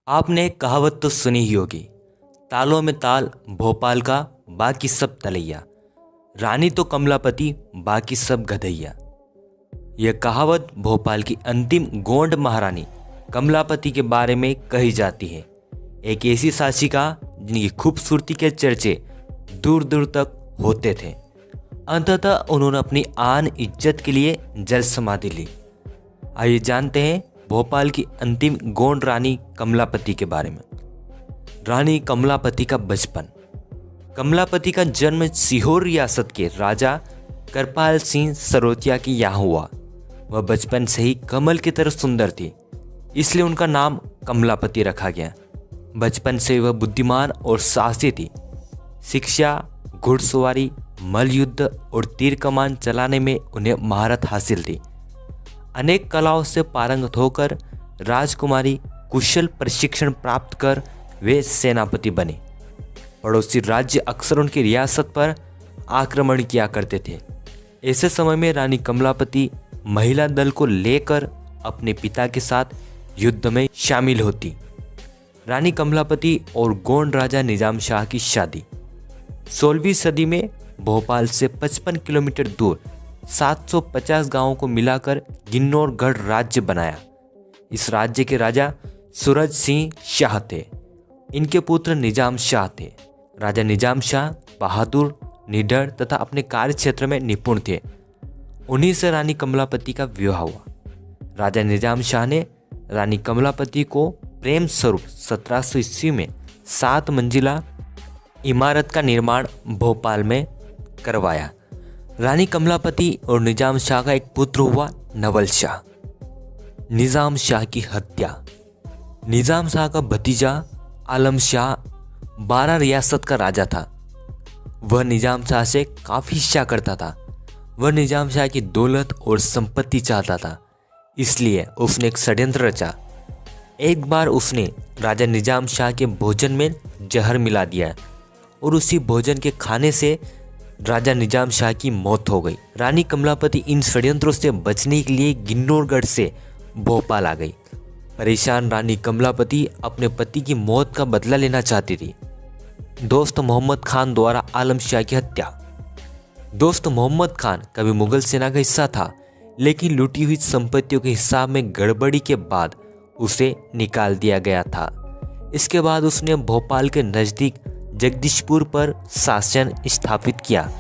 आपने एक कहावत तो सुनी ही होगी, तालों में ताल भोपाल का, बाकी सब तलैया, रानी तो कमलापति बाकी सब गधैया। यह कहावत भोपाल की अंतिम गोंड महारानी कमलापति के बारे में कही जाती है। एक ऐसी शासिका जिनकी खूबसूरती के चर्चे दूर दूर तक होते थे। अंततः उन्होंने अपनी आन इज्जत के लिए जल समाधि ली। आइए जानते हैं भोपाल की अंतिम गोंड रानी कमलापति के बारे में। रानी कमलापति का बचपन। कमलापति का जन्म सीहोर रियासत के राजा करपाल सिंह सरोतिया के यहाँ हुआ। वह बचपन से ही कमल की तरह सुंदर थी, इसलिए उनका नाम कमलापति रखा गया। बचपन से वह बुद्धिमान और साहसी थी। शिक्षा, घुड़सवारी, मल्लयुद्ध और तीर कमान चलाने में उन्हें महारत हासिल थी। अनेक कलाओं से पारंगत होकर राजकुमारी कुशल प्रशिक्षण प्राप्त कर वे सेनापति बने। पड़ोसी राज्य अक्सर उनकी रियासत पर आक्रमण किया करते थे। ऐसे समय में रानी कमलापति महिला दल को लेकर अपने पिता के साथ युद्ध में शामिल होती। रानी कमलापति और गोंड राजा निजाम शाह की शादी 16वीं सदी में भोपाल से 55 किलोमीटर दूर 750 गांवों को मिलाकर गिन्नौरगढ़ राज्य बनाया। इस राज्य के राजा सूरज सिंह शाह थे। इनके पुत्र निजाम शाह थे। राजा निजाम शाह बहादुर, निडर तथा अपने कार्य क्षेत्र में निपुण थे। उन्हीं से रानी कमलापति का विवाह हुआ। राजा निजाम शाह ने रानी कमलापति को प्रेम स्वरूप 1700 ईस्वी में 7 मंजिला इमारत का निर्माण भोपाल में करवाया। रानी कमलापति और निजाम शाह का एक पुत्र हुआ नवल शाह। निजाम शाह की हत्या। निजाम शाह का भतीजा आलम शाह 12 रियासत का राजा था। वह निजाम शाह से काफ़ी ईर्ष्या करता था। वह निजाम शाह की दौलत और संपत्ति चाहता था, इसलिए उसने एक षड्यंत्र रचा। एक बार उसने राजा निजाम शाह के भोजन में जहर मिला दिया और उसी भोजन के खाने से राजा निजाम शाह की मौत हो गई। रानी कमलापति इन षड्यंत्रों से बचने के लिए गिन्नौरगढ़ से भोपाल आ गई। परेशान रानी कमलापति अपने पति की मौत का बदला लेना चाहती थी। दोस्त मोहम्मद खान द्वारा आलम शाह की हत्या। दोस्त मोहम्मद खान कभी मुगल सेना का हिस्सा था, लेकिन लूटी हुई संपत्तियों के हिसाब में गड़बड़ी के बाद उसे निकाल दिया गया था। इसके बाद उसने भोपाल के नज़दीक जगदीशपुर पर शासन स्थापित किया।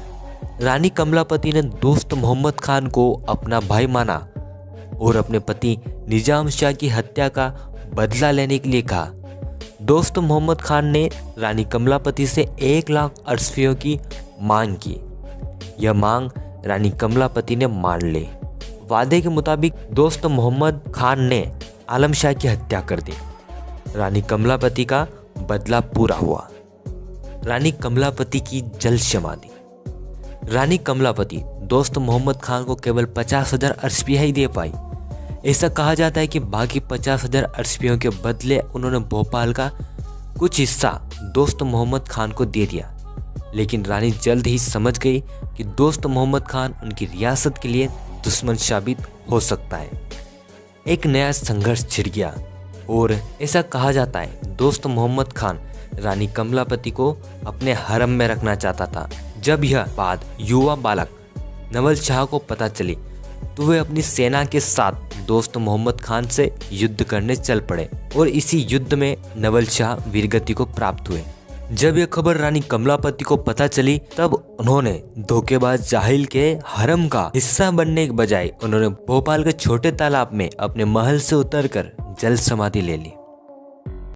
रानी कमलापति ने दोस्त मोहम्मद खान को अपना भाई माना और अपने पति निजाम शाह की हत्या का बदला लेने के लिए कहा। दोस्त मोहम्मद खान ने रानी कमलापति से 1 लाख अरसफियों की मांग की। यह मांग रानी कमलापति ने मान ली। वादे के मुताबिक दोस्त मोहम्मद खान ने आलम शाह की हत्या कर दी। रानी कमलापति का बदला पूरा हुआ। रानी कमलापति की जल समाधि। रानी कमलापति दोस्त मोहम्मद खान को केवल 50,000 अरसपियाँ ही दे पाई। ऐसा कहा जाता है कि बाकी 50,000 अरसपियों के बदले उन्होंने भोपाल का कुछ हिस्सा दोस्त मोहम्मद खान को दे दिया। लेकिन रानी जल्द ही समझ गई कि दोस्त मोहम्मद खान उनकी रियासत के लिए दुश्मन साबित हो सकता है। एक नया संघर्ष छिड़ गया और ऐसा कहा जाता है दोस्त मोहम्मद खान रानी कमलापति को अपने हरम में रखना चाहता था। जब यह बात युवा बालक नवल शाह को पता चली तो वे अपनी सेना के साथ दोस्त मोहम्मद खान से युद्ध करने चल पड़े और इसी युद्ध में नवल शाह वीरगति को प्राप्त हुए। जब यह खबर रानी कमलापति को पता चली तब उन्होंने धोखेबाज जाहिल के हरम का हिस्सा बनने के बजाय उन्होंने भोपाल के छोटे तालाब में अपने महल से उतरकर जल समाधि ले ली।